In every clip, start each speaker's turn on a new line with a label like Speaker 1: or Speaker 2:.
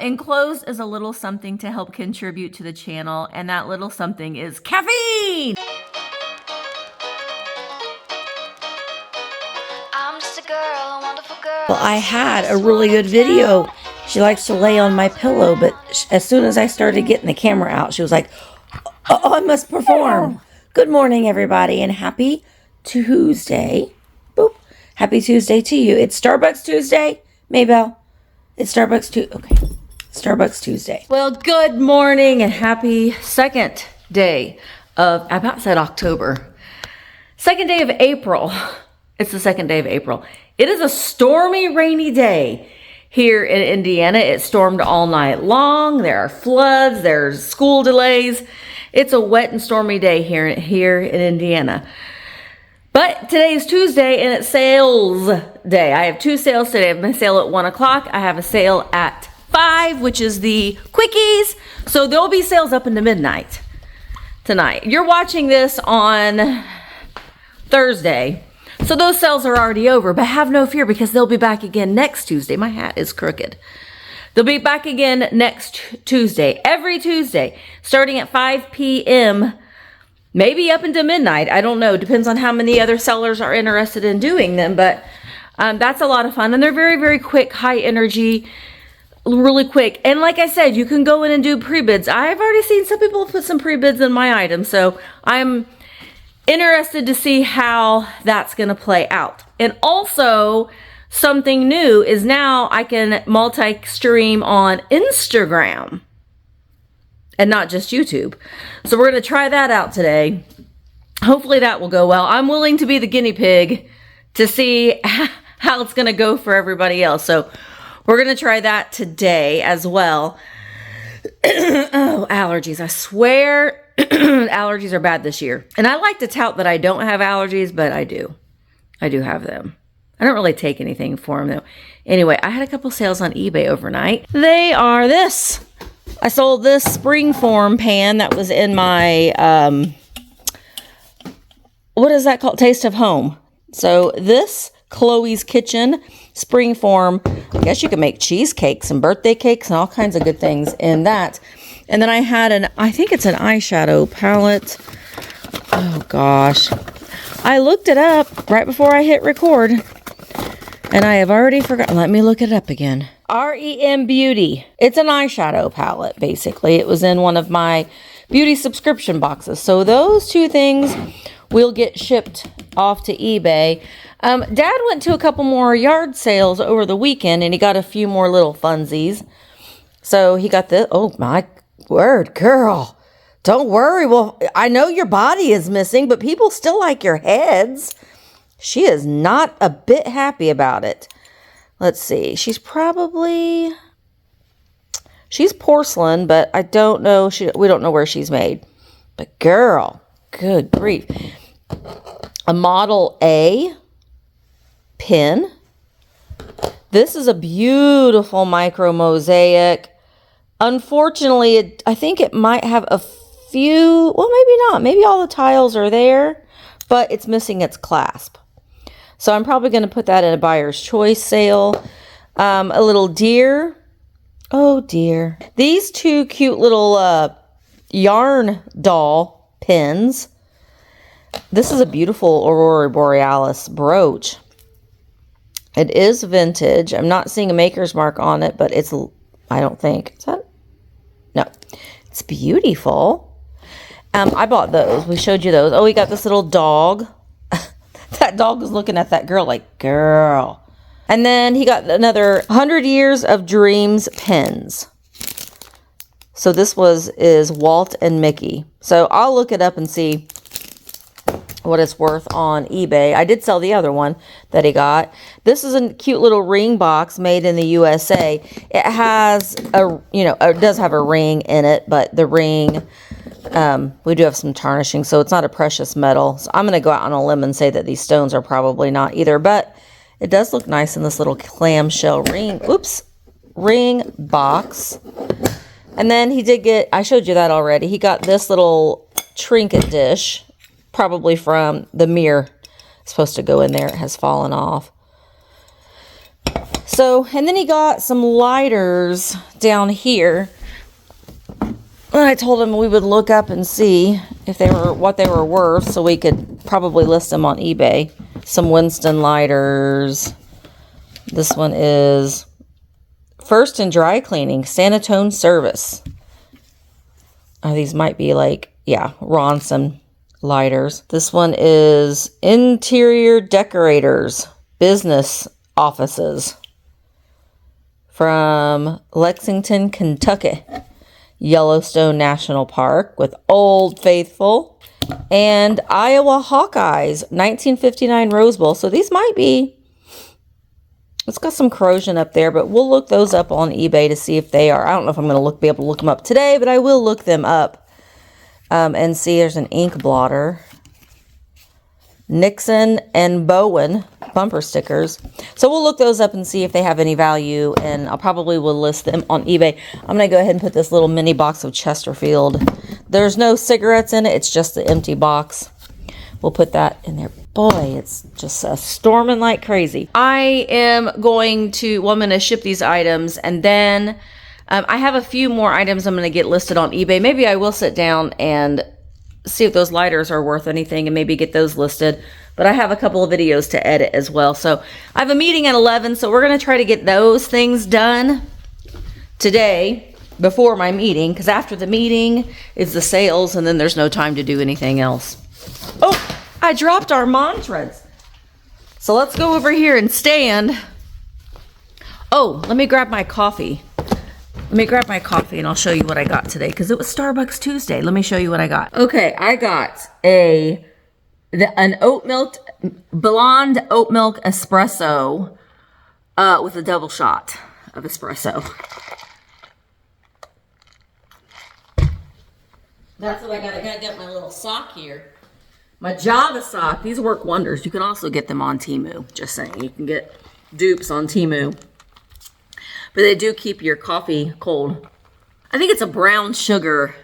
Speaker 1: Enclosed is a little something to help contribute to the channel, and that little something is caffeine!
Speaker 2: I'm just a girl, a wonderful girl.
Speaker 3: Well, I had a really good video. She likes to lay on my pillow, but as soon as I started getting the camera out, she was like, oh, I must perform. Good morning, everybody, and happy Tuesday. Boop. Happy Tuesday to you. It's Starbucks Tuesday, Maybell. It's Starbucks Tuesday. Okay. Starbucks Tuesday.
Speaker 1: Well, good morning and happy second day of, I about said October. Second day of April. It's the second day of April. It is a stormy, rainy day here in Indiana. It stormed all night long. There are floods. There's school delays. It's a wet and stormy day here in Indiana. But today is Tuesday and it's sales day. I have two sales today. I have my sale at 1 o'clock. I have a sale at 5, which is the quickies. So there'll be sales up into midnight tonight. You're watching this on Thursday. So those sales are already over, but have no fear because they'll be back again next Tuesday. My hat is crooked. They'll be back again next Tuesday, every Tuesday, starting at 5 p.m., maybe up into midnight. I don't know. Depends on how many other sellers are interested in doing them, but that's a lot of fun. And they're very, very quick, high energy, really quick. And like I said, you can go in and do pre-bids. I've already seen some people put some pre-bids in my items, so I'm interested to see how that's going to play out. And also, something new is now I can multi-stream on Instagram and not just YouTube. So we're going to try that out today. Hopefully that will go well. I'm willing to be the guinea pig to see how it's going to go for everybody else. So we're going to try that today as well. Oh, allergies. I swear allergies are bad this year. And I like to tout that I don't have allergies, but I do. I do have them. I don't really take anything for them though. Anyway, I had a couple sales on eBay overnight. They are this. I sold this springform pan that was in my, what is that called? Taste of Home. So this Chloe's Kitchen springform, I guess you can make cheesecakes and birthday cakes and all kinds of good things in that. And then I had I think it's an eyeshadow palette. Oh gosh. I looked it up right before I hit record. And I have already forgotten. Let me look it up again. REM Beauty. It's an eyeshadow palette, basically. It was in one of my beauty subscription boxes. So those two things will get shipped off to eBay. Dad went to a couple more yard sales over the weekend, and he got a few more little funsies. So he got this. Oh, my word, girl. Don't worry. Well, I know your body is missing, but people still like your heads. She is not a bit happy about it. Let's see. She's porcelain, but I don't know. We don't know where she's made. But girl, good grief. A Model A pin. This is a beautiful micro mosaic. Unfortunately, I think it might have a few, well, maybe not. Maybe all the tiles are there, but it's missing its clasp. So I'm probably going to put that in a buyer's choice sale. A little deer. Oh, dear. These two cute little yarn doll pins. This is a beautiful Aurora Borealis brooch. It is vintage. I'm not seeing a maker's mark on it, but it's, I don't think. Is that? No. It's beautiful. I bought those. We showed you those. Oh, we got this little dog. That dog was looking at that girl like, girl. And then he got another 100 Years of Dreams pins. So this is Walt and Mickey. So I'll look it up and see what it's worth on eBay. I did sell the other one that he got. This is a cute little ring box made in the USA. It has it does have a ring in it, but the ring, we do have some tarnishing, so it's not a precious metal. So I'm going to go out on a limb and say that these stones are probably not either, but it does look nice in this little clamshell ring box. And then he did get, I showed you that already. He got this little trinket dish, probably from the mirror. It's supposed to go in there. It has fallen off.
Speaker 3: So, and then he got some lighters down here. And I told him we would look up and see if they were what they were worth, so we could probably list them on eBay. Some Winston lighters. This one is First and Dry Cleaning, Sanitone Service. These might be like, yeah, Ronson lighters. This one is Interior Decorators, Business Offices. From Lexington, Kentucky. Yellowstone National Park with Old Faithful. And Iowa Hawkeyes, 1959 Rose Bowl. So these might be, it's got some corrosion up there, but we'll look those up on eBay to see if they are. I don't know if I'm going to be able to look them up today, but I will look them up and see. There's an ink blotter. Nixon and Bowen bumper stickers. So we'll look those up and see if they have any value, and I'll probably will list them on eBay. I'm going to go ahead and put this little mini box of Chesterfield. There's no cigarettes in it. It's just the empty box. We'll put that in there. Boy, it's just storming like crazy. I am going to, well, I'm going to ship these items, and then I have a few more items I'm going to get listed on eBay. Maybe I will sit down and see if those lighters are worth anything and maybe get those listed. But I have a couple of videos to edit as well. So I have a meeting at 11, so we're going to try to get those things done today before my meeting, because after the meeting is the sales, and then there's no time to do anything else. Oh, I dropped our mantras. So let's go over here and stand. Oh, let me grab my coffee. Let me grab my coffee and I'll show you what I got today, because it was Starbucks Tuesday. Let me show you what I got. Okay, I got an blonde oat milk espresso with a double shot of espresso. That's what I got. I gotta get my little sock here. My Java sock. These work wonders. You can also get them on Temu. Just saying. You can get dupes on Temu. But they do keep your coffee cold. I think it's a brown sugar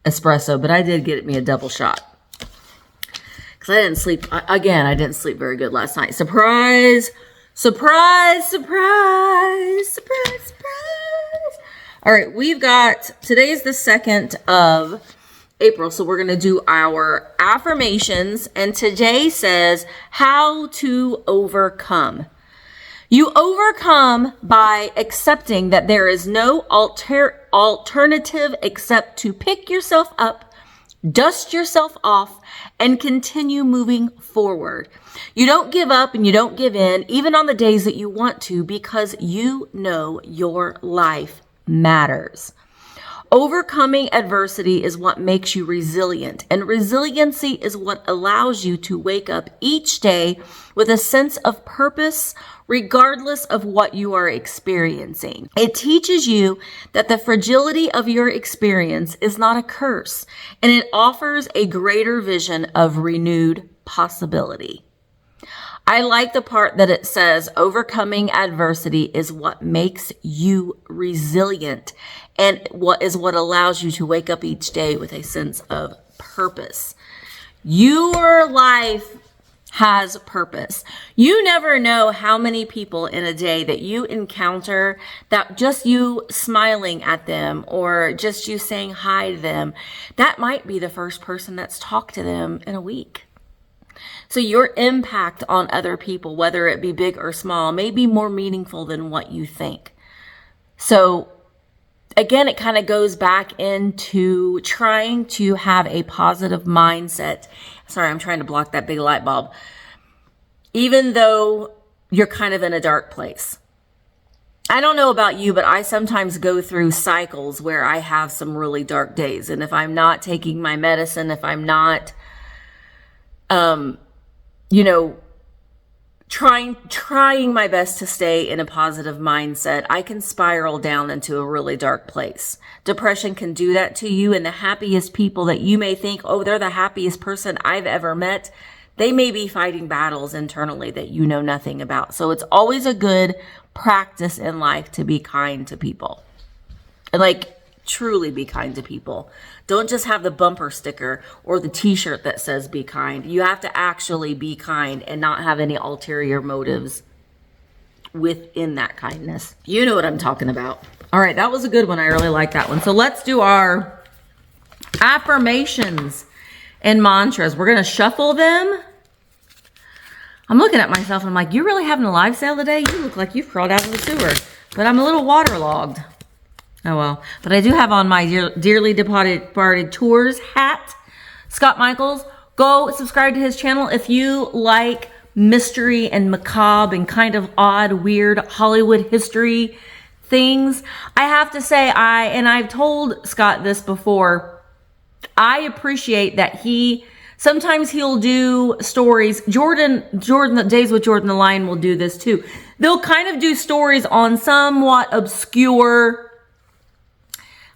Speaker 3: espresso, but I did get me a double shot. Because I didn't sleep. Again, I didn't sleep very good last night. Surprise! Surprise! Surprise! Surprise! Surprise! All right, we've got, today's the 2nd of April, so we're going to do our affirmations. And today says, how to overcome. You overcome by accepting that there is no alternative except to pick yourself up, dust yourself off, and continue moving forward. You don't give up and you don't give in, even on the days that you want to, because you know your life matters. Overcoming adversity is what makes you resilient, and resiliency is what allows you to wake up each day with a sense of purpose, regardless of what you are experiencing. It teaches you that the fragility of your experience is not a curse, and it offers a greater vision of renewed possibility. I like the part that it says overcoming adversity is what makes you resilient, and what allows you to wake up each day with a sense of purpose. Your life has purpose. You never know how many people in a day that you encounter that just you smiling at them or just you saying hi to them, that might be the first person that's talked to them in a week. So your impact on other people, whether it be big or small, may be more meaningful than what you think. So again, it kind of goes back into trying to have a positive mindset. Sorry, I'm trying to block that big light bulb. Even though you're kind of in a dark place. I don't know about you, but I sometimes go through cycles where I have some really dark days. And if I'm not taking my medicine, if I'm not, trying my best to stay in a positive mindset, I can spiral down into a really dark place. Depression can do that to you, and the happiest people that you may think, oh, they're the happiest person I've ever met, they may be fighting battles internally that you know nothing about. So it's always a good practice in life to be kind to people. And truly be kind to people. Don't just have the bumper sticker or the t-shirt that says be kind. You have to actually be kind and not have any ulterior motives
Speaker 1: within that kindness. You know what I'm talking about. All right, that was a good one. I really like that one. So let's do our affirmations and mantras. We're going to shuffle them. I'm looking at myself and I'm like, you really having a live sale today? You look like you've crawled out of the sewer. But I'm a little waterlogged. Oh well. But I do have on my dearly departed tours hat. Scott Michaels. Go subscribe to his channel if you like mystery and macabre and kind of odd, weird Hollywood history things. I have to say, and I've told Scott this before, I appreciate that sometimes he'll do stories. Jordan, Daze with Jordan the Lion will do this too. They'll kind of do stories on somewhat obscure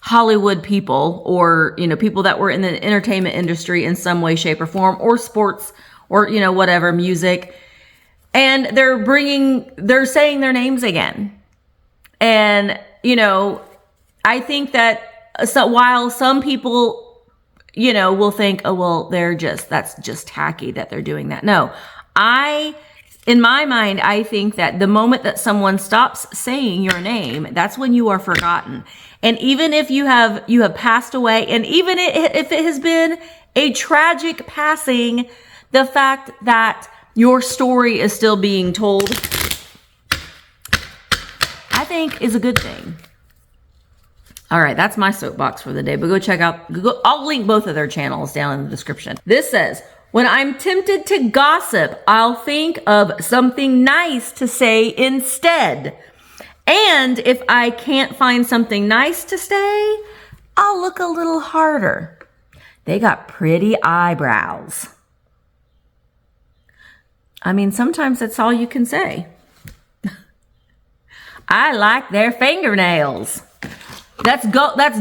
Speaker 1: Hollywood people, or, you know, people that were in the entertainment industry in some way, shape, or form, or sports, or, you know, whatever, music. And they're saying their names again. And, you know, I think that while some people, you know, will think, oh, well, that's just tacky that they're doing that. No, in my mind, I think that the moment that someone stops saying your name, that's when you are forgotten. And even if you have passed away, and even if it has been a tragic passing, the fact that your story is still being told, I think is a good thing. All right, that's my soapbox for the day, but go check out, I'll link both of their channels down in the description. This says, when I'm tempted to gossip, I'll think of something nice to say instead. And if I can't find something nice to say, I'll look a little harder. They got pretty eyebrows. I mean, sometimes that's all you can say. I like their fingernails. That's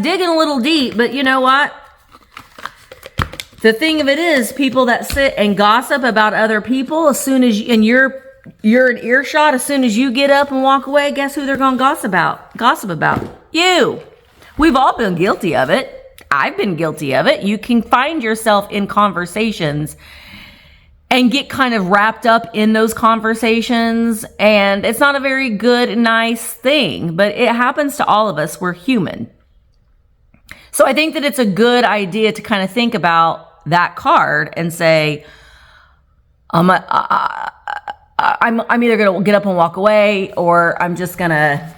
Speaker 1: digging a little deep, but you know what? The thing of it is, people that sit and gossip about other people, as soon as you're in earshot, as soon as you get up and walk away, guess who they're going to gossip about? You. We've all been guilty of it. I've been guilty of it. You can find yourself in conversations and get kind of wrapped up in those conversations, and it's not a very good, nice thing, but it happens to all of us. We're human. So I think that it's a good idea to kind of think about that card and say, I'm either going to get up and walk away, or I'm just going to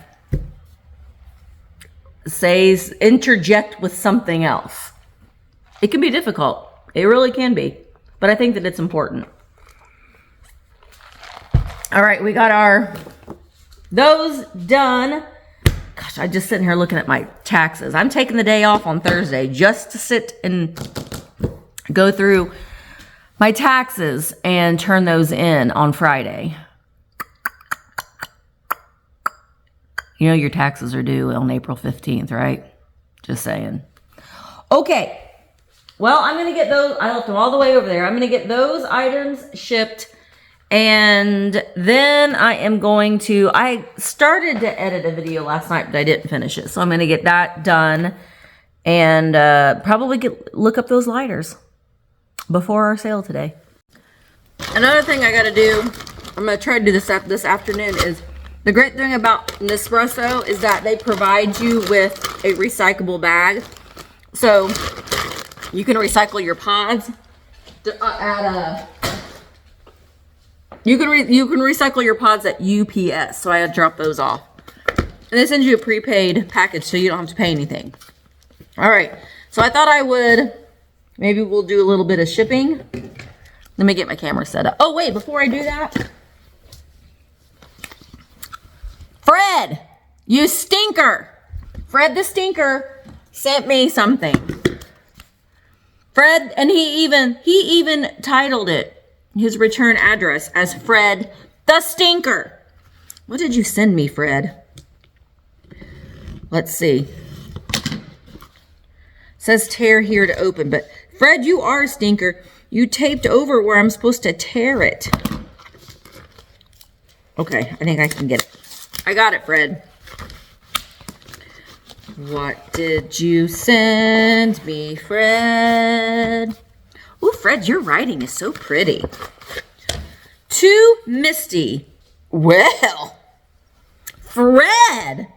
Speaker 1: interject with something else. It can be difficult. It really can be. But I think that it's important. All right, we got those done. Gosh, I'm just sitting here looking at my taxes. I'm taking the day off on Thursday just to sit and go through my taxes and turn those in on Friday. You know your taxes are due on April 15th, right? Just saying. Okay. Well, I'm going to get those. I left them all the way over there. I'm going to get those items shipped. And then I started to edit a video last night, but I didn't finish it. So I'm going to get that done and probably look up those lighters before our sale today. Another thing I got to do, I'm going to try to do this afternoon, is the great thing about Nespresso is that they provide you with a recyclable bag. So you can recycle your pods you can recycle your pods at UPS. So I had to drop those off. And they send you a prepaid package so you don't have to pay anything. All right. So I thought maybe we'll do a little bit of shipping. Let me get my camera set up. Oh, wait, before I do that. Fred, you stinker. Fred the stinker sent me something. Fred, and he even titled it, his return address, as Fred the Stinker. What did you send me, Fred? Let's see. It says tear here to open, but Fred, you are a stinker. You taped over where I'm supposed to tear it. Okay, I think I can get it. I got it, Fred. What did you send me, Fred? Ooh, Fred, your writing is so pretty. To Misty. Well, Fred,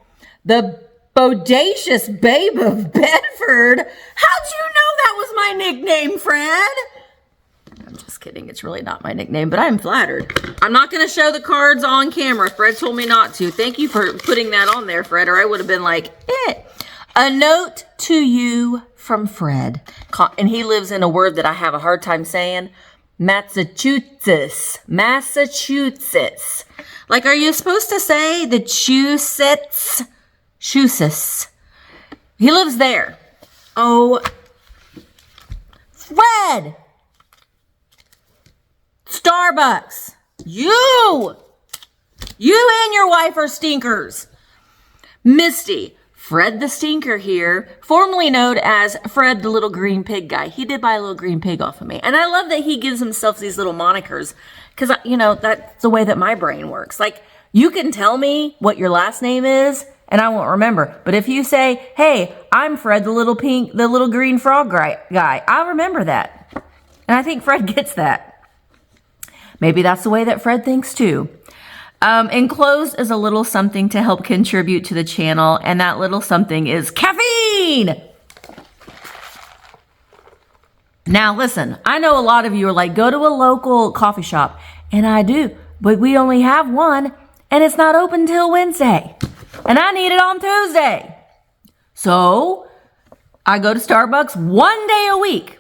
Speaker 1: the bodacious babe of Bedford. How'd you know that was my nickname, Fred? I'm just kidding. It's really not my nickname, but I'm flattered. I'm not going to show the cards on camera. Fred told me not to. Thank you for putting that on there, Fred, or I would have been like, eh. A note to you from Fred. And he lives in a word that I have a hard time saying. Massachusetts. Massachusetts. Like, are you supposed to say the Chusets? Chusets. He lives there. Oh, Fred! Starbucks. You and your wife are stinkers. Misty. Fred the Stinker here, formerly known as Fred the Little Green Pig Guy. He did buy a little green pig off of me. And I love that he gives himself these little monikers because, you know, that's the way that my brain works. Like, you can tell me what your last name is and I won't remember. But if you say, hey, I'm Fred the little green frog guy, I'll remember that. And I think Fred gets that. Maybe that's the way that Fred thinks too. Enclosed is a little something to help contribute to the channel, and that little something is caffeine! Now listen, I know a lot of you are like, go to a local coffee shop, and I do, but we only have one, and it's not open till Wednesday, and I need it on Tuesday. So, I go to Starbucks 1 day a week,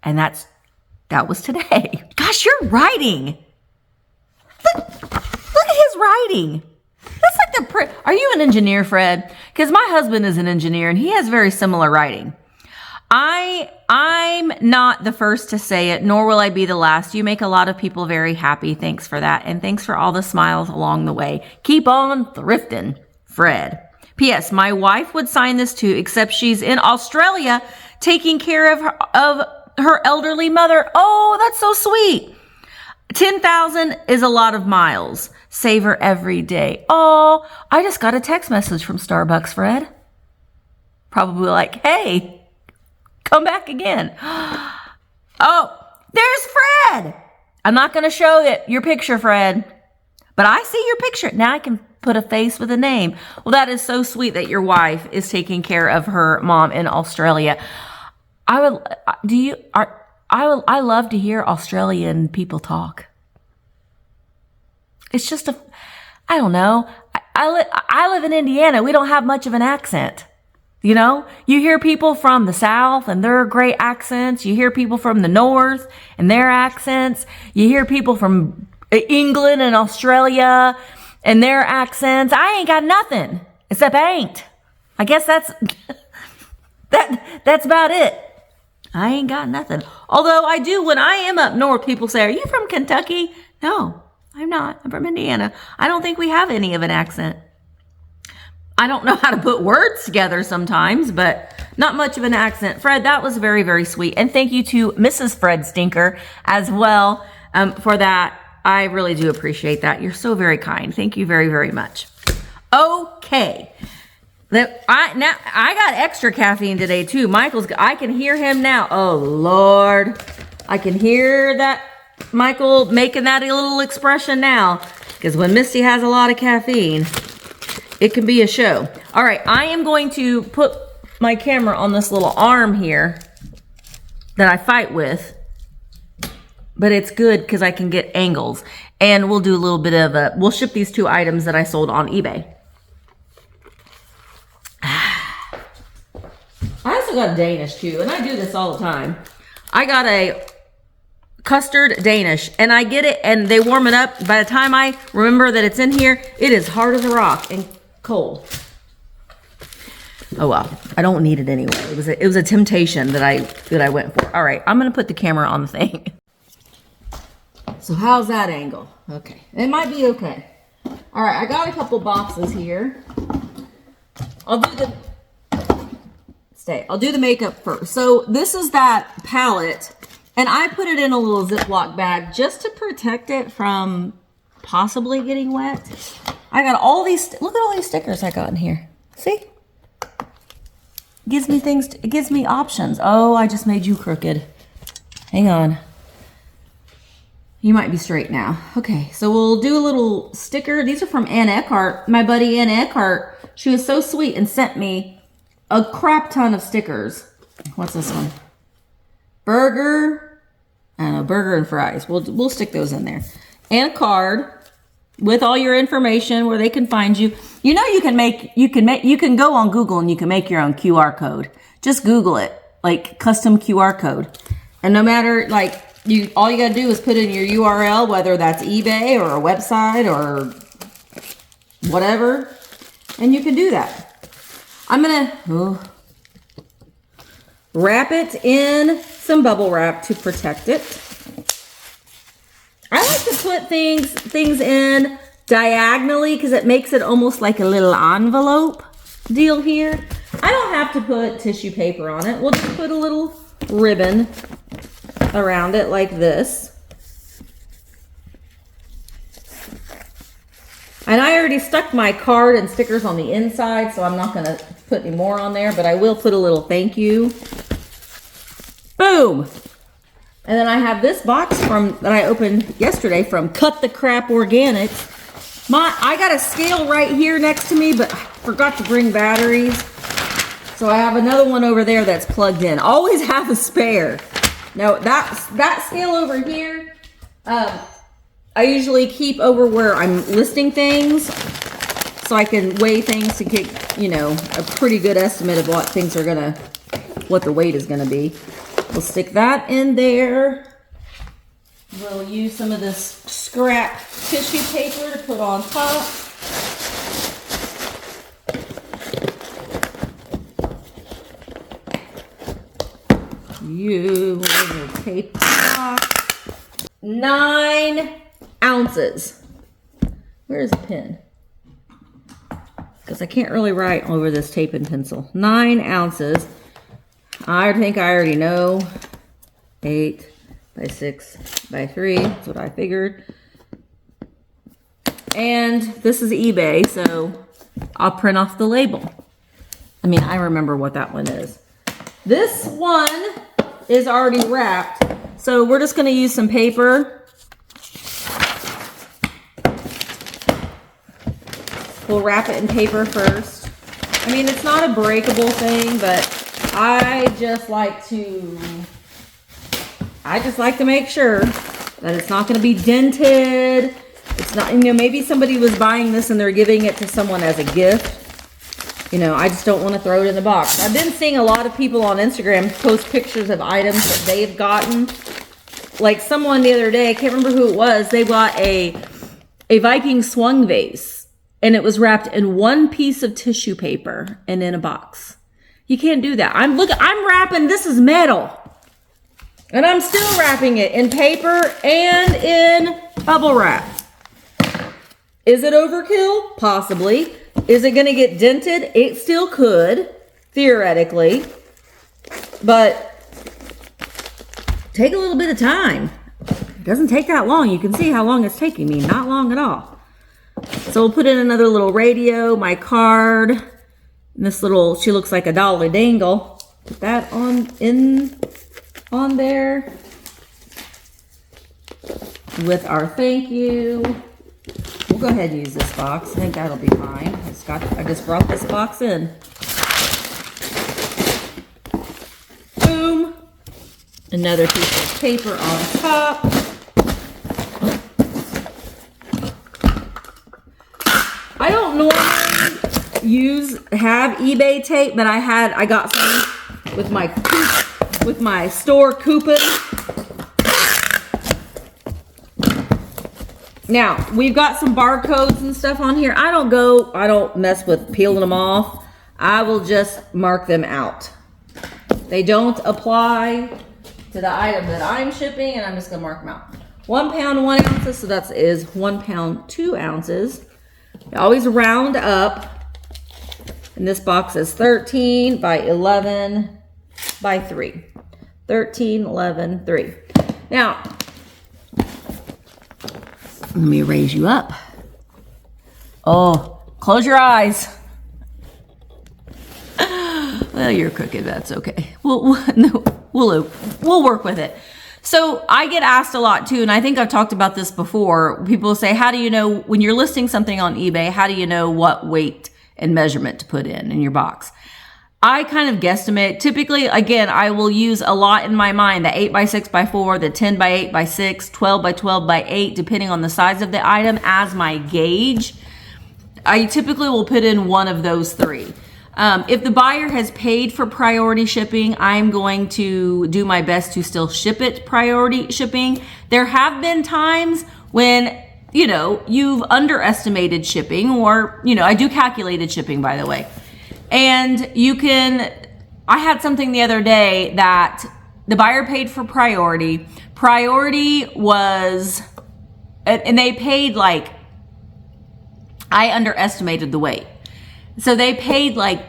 Speaker 1: and that was today. Gosh, you're writing! Look at his writing. That's like the are you an engineer, Fred? Because my husband is an engineer and he has very similar writing. I'm not the first to say it, nor will I be the last. You make a lot of people very happy. Thanks for that. And thanks for all the smiles along the way. Keep on thrifting, Fred. P.S. My wife would sign this too, except she's in Australia taking care of her elderly mother. Oh, that's so sweet. 10,000 is a lot of miles. Save her every day. Oh, I just got a text message from Starbucks, Fred. Probably like, hey, come back again. Oh, there's Fred. I'm not going to show your picture, Fred, but I see your picture. Now I can put a face with a name. Well, that is so sweet that your wife is taking care of her mom in Australia. I love to hear Australian people talk. It's just I don't know. I live in Indiana. We don't have much of an accent. You know, you hear people from the South and their great accents. You hear people from the North and their accents. You hear people from England and Australia and their accents. I ain't got nothing except ain't. I guess that's about it. I ain't got nothing. Although I do, when I am up north, people say, are you from Kentucky? No, I'm not. I'm from Indiana. I don't think we have any of an accent. I don't know how to put words together sometimes, but not much of an accent. Fred, that was very, very sweet. And thank you to Mrs. Fred Stinker as well for that. I really do appreciate that. You're so very kind. Thank you very, very much. Okay. I got extra caffeine today too. I can hear him now. Oh Lord. I can hear that Michael making that little expression now. Because when Misty has a lot of caffeine, it can be a show. All right, I am going to put my camera on this little arm here that I fight with. But it's good because I can get angles. And we'll do a little bit of we'll ship these 2 items that I sold on eBay. I also got a Danish too, and I do this all the time. I got a custard Danish, and I get it, and they warm it up. By the time I remember that it's in here, it is hard as a rock and cold. Oh well, I don't need it anyway. It was a temptation that I went for. All right, I'm gonna put the camera on the thing. So how's that angle? Okay, it might be okay. All right, I got a couple boxes here. I'll do the makeup first. So this is that palette, and I put it in a little Ziploc bag just to protect it from possibly getting wet. I got all these, look at all these stickers I got in here. See? Gives me things, it gives me options. Oh, I just made you crooked. Hang on. You might be straight now. Okay, so we'll do a little sticker. These are from Ann Eckhart. My buddy Ann Eckhart, she was so sweet and sent me a crap ton of stickers. What's this one? Burger. I don't know, burger and fries. We'll stick those in there. And a card with all your information where they can find you. You know, you can go on Google and you can make your own QR code. Just Google it, like custom QR code. And no matter, like, all you gotta do is put in your URL, whether that's eBay or a website or whatever, and you can do that. I'm gonna wrap it in some bubble wrap to protect it. I like to put things in diagonally because it makes it almost like a little envelope deal here. I don't have to put tissue paper on it. We'll just put a little ribbon around it like this. And I already stuck my card and stickers on the inside, so I'm not going to put any more on there, but I will put a little thank you. Boom! And then I have this box that I opened yesterday from Cut the Crap Organics. I got a scale right here next to me, but I forgot to bring batteries. So I have another one over there that's plugged in. Always have a spare. Now that scale over here, I usually keep over where I'm listing things, so I can weigh things to get, you know, a pretty good estimate of what the weight is gonna be. We'll stick that in there. We'll use some of this scrap tissue paper to put on top. You will tape off 9 ounces. Where's the pen? Because I can't really write over this tape and pencil. 9 ounces. I think I already know. 8 by 6 by 3. That's what I figured. And this is eBay, so I'll print off the label. I mean, I remember what that one is. This one is already wrapped, so we're just going to use some paper. We'll wrap it in paper first. I mean, it's not a breakable thing, but I just like to make sure that it's not going to be dented. It's not, you know, maybe somebody was buying this and they're giving it to someone as a gift. You know, I just don't want to throw it in the box. I've been seeing a lot of people on Instagram post pictures of items that they've gotten. Like someone the other day, I can't remember who it was, they got a Viking swung vase, and it was wrapped in one piece of tissue paper and in a box. You can't do that. I'm wrapping, this is metal. And I'm still wrapping it in paper and in bubble wrap. Is it overkill? Possibly. Is it going to get dented? It still could, theoretically. But take a little bit of time. It doesn't take that long. You can see how long it's taking me. Not long at all. So we'll put in another little radio, my card, and this little, she looks like a dolly dangle. Put that on there with our thank you. We'll go ahead and use this box. I think that'll be fine. I just brought this box in. Boom. Another piece of paper on top. I don't normally have eBay tape, but I got some with my store coupon. Now, we've got some barcodes and stuff on here. I don't mess with peeling them off. I will just mark them out. They don't apply to the item that I'm shipping, and I'm just gonna mark them out. 1 pound, 1 ounces, so that is 1 pound, 2 ounces. You always round up. And this box is 13 by 11 by 3. 13, 11, 3. Now, let me raise you up. Oh, close your eyes. Well, you're crooked. That's okay. We'll work with it. So I get asked a lot too, and I think I've talked about this before. People say, how do you know when you're listing something on eBay, how do you know what weight and measurement to put in your box? I kind of guesstimate. Typically, again, I will use a lot in my mind, the 8x6x4, the 10x8x6, 12x12x8, depending on the size of the item as my gauge. I typically will put in one of those three. If the buyer has paid for priority shipping, I'm going to do my best to still ship it priority shipping. There have been times when, you know, you've underestimated shipping, or, you know, I do calculated shipping, by the way. And I had something the other day that the buyer paid for priority. Priority was, and they paid like, I underestimated the weight. So they paid like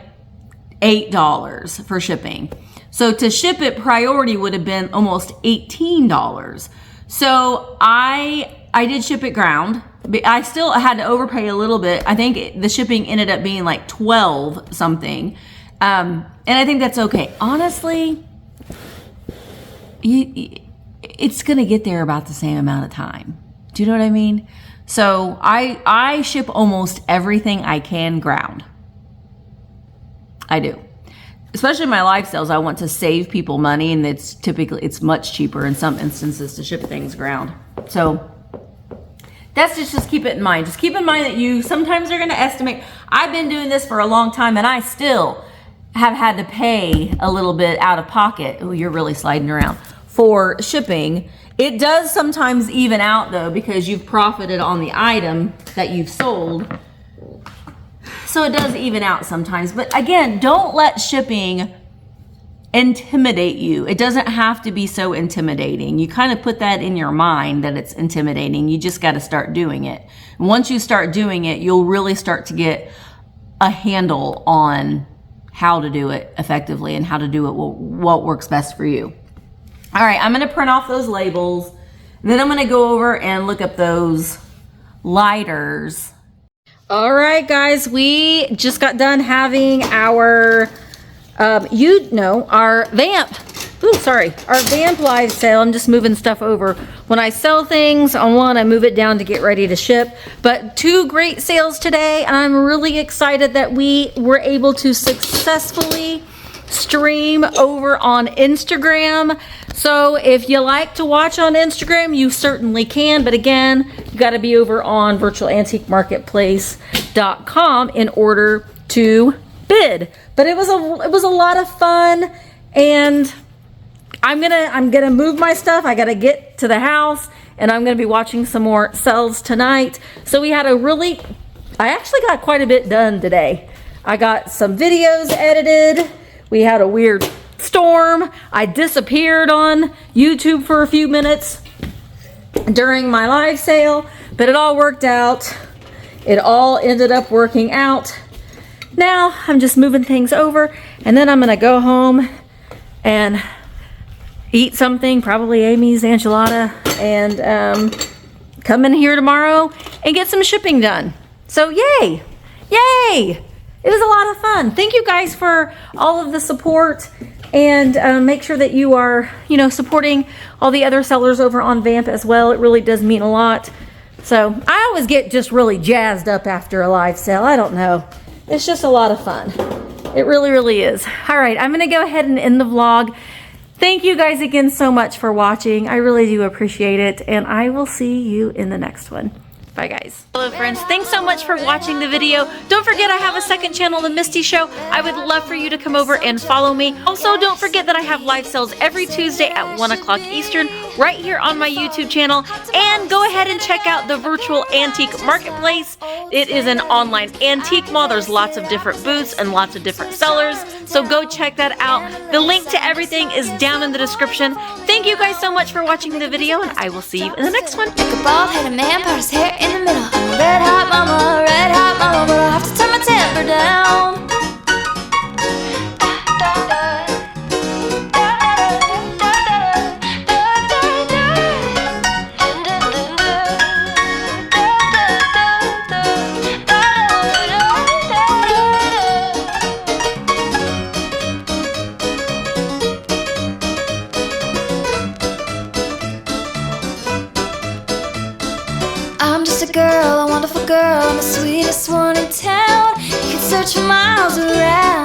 Speaker 1: $8 for shipping. So to ship it, priority would have been almost $18. So I did ship it ground. I still had to overpay a little bit. I think the shipping ended up being like 12 something. And I think that's okay. Honestly, it's going to get there about the same amount of time. Do you know what I mean? So I ship almost everything I can ground. I do. Especially my live sales, I want to save people money, and it's much cheaper in some instances to ship things ground. So that's just keep it in mind. Just keep in mind that you sometimes are going to estimate. I've been doing this for a long time, and I still have had to pay a little bit out of pocket. Oh, you're really sliding around for shipping. It does sometimes even out though, because you've profited on the item that you've sold. So it does even out sometimes. But again, don't let shipping intimidate you. It doesn't have to be so intimidating. You kind of put that in your mind that it's intimidating. You just got to start doing it. And once you start doing it, you'll really start to get a handle on how to do it effectively and how to do it what works best for you. All right, I'm going to print off those labels. Then I'm going to go over and look up those lighters. All right, guys, we just got done having our, our Vamp. Our Vamp live sale. I'm just moving stuff over. When I sell things on one, I move it down to get ready to ship. But 2 great sales today. I'm really excited that we were able to successfully stream over on Instagram. So if you like to watch on Instagram, you certainly can. But again, you got to be over on virtualantiquemarketplace.com in order to bid. But it was a lot of fun, and I'm gonna move my stuff. I gotta get to the house, and I'm gonna be watching some more sales tonight. So I actually got quite a bit done today. I got some videos edited. We had a weird storm. I disappeared on YouTube for a few minutes during my live sale, but it all worked out. It all ended up working out. Now I'm just moving things over, and then I'm gonna go home and eat something, probably Amy's enchilada, and come in here tomorrow and get some shipping done. So yay, yay. It was a lot of fun. Thank you guys for all of the support, and make sure that you are, supporting all the other sellers over on Vamp as well. It really does mean a lot. So I always get just really jazzed up after a live sale. I don't know. It's just a lot of fun. It really, really is. All right, I'm going to go ahead and end the vlog. Thank you guys again so much for watching. I really do appreciate it, and I will see you in the next one. Bye, guys. Hello, friends. Thanks so much for watching the video. Don't forget I have a second channel, The Misty Show. I would love for you to come over and follow me. Also, don't forget that I have live sales every Tuesday at 1 o'clock Eastern right here on my YouTube channel. And go ahead and check out the Virtual Antique Marketplace. It is an online antique mall. There's lots of different booths and lots of different sellers. So go check that out. The link to everything is down in the description. Thank you guys so much for watching the video, and I will see you in the next one.
Speaker 2: Like a bald-headed man, put his hair in the middle. I'm a red hot mama, but I have to turn my temper down. girl, a wonderful girl, I'm the sweetest one in town. You can search for miles around.